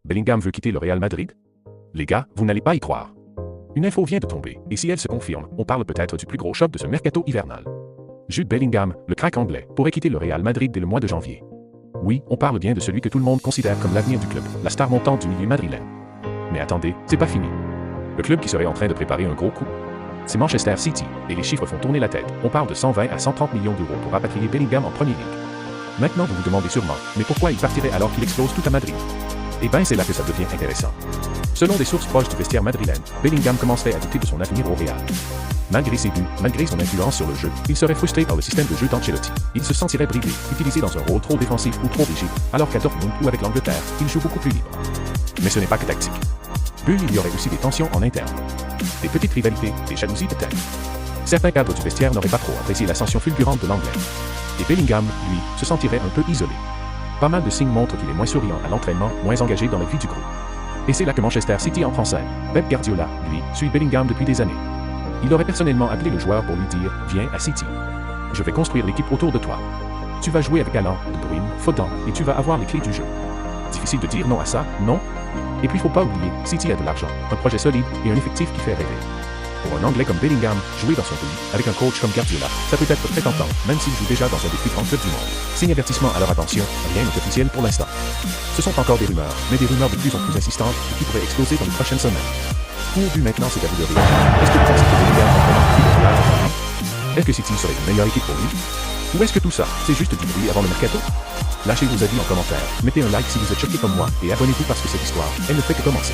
Bellingham veut quitter le Real Madrid? Les gars, vous n'allez pas y croire. Une info vient de tomber, et si elle se confirme, on parle peut-être du plus gros choc de ce mercato hivernal. Jude Bellingham, le crack anglais, pourrait quitter le Real Madrid dès le mois de janvier. Oui, on parle bien de celui que tout le monde considère comme l'avenir du club, la star montante du milieu madrilène. Mais attendez, c'est pas fini. Le club qui serait en train de préparer un gros coup, c'est Manchester City, et les chiffres font tourner la tête. On parle de 120 à 130 millions d'euros pour rapatrier Bellingham en Premier League. Maintenant vous vous demandez sûrement, mais pourquoi il partirait alors qu'il explose tout à Madrid? Eh ben c'est là que ça devient intéressant. Selon des sources proches du vestiaire madrilène, Bellingham commencerait à douter de son avenir au Real. Malgré ses buts, malgré son influence sur le jeu, il serait frustré par le système de jeu d'Ancelotti. Il se sentirait bridé, utilisé dans un rôle trop défensif ou trop rigide, alors qu'à Dortmund ou avec l'Angleterre, il joue beaucoup plus libre. Mais ce n'est pas que tactique. Bull, il y aurait aussi des tensions en interne. Des petites rivalités, des jalousies peut-être. Certains cadres du vestiaire n'auraient pas trop apprécié l'ascension fulgurante de l'Anglais. Et Bellingham, lui, se sentirait un peu isolé. Pas mal de signes montrent qu'il est moins souriant à l'entraînement, moins engagé dans la vie du groupe. Et c'est là que Manchester City entre en scène. Pep Guardiola, lui, suit Bellingham depuis des années. Il aurait personnellement appelé le joueur pour lui dire « Viens à City. Je vais construire l'équipe autour de toi. Tu vas jouer avec Haaland, De Bruyne, Foden, et tu vas avoir les clés du jeu. » Difficile de dire non à ça, non? Et puis faut pas oublier, City a de l'argent, un projet solide et un effectif qui fait rêver. Pour un Anglais comme Bellingham, jouer dans son pays, avec un coach comme Guardiola, ça peut être très tentant, même s'il joue déjà dans un des plus grands clubs du monde. Signe avertissement à leur attention, rien n'est officiel pour l'instant. Ce sont encore des rumeurs, mais des rumeurs de plus en plus insistantes et qui pourraient exploser dans les prochaines semaines. Pour but maintenant, c'est à vous de réagir. Est-ce que vous pensez que Bellingham a vraiment pris le Real aujourd'hui? Est-ce que City serait une meilleure équipe pour lui? Ou est-ce que tout ça, c'est juste du bruit avant le mercato? Lâchez vos avis en commentaire, mettez un like si vous êtes choqué comme moi, et abonnez-vous parce que cette histoire, elle ne fait que commencer.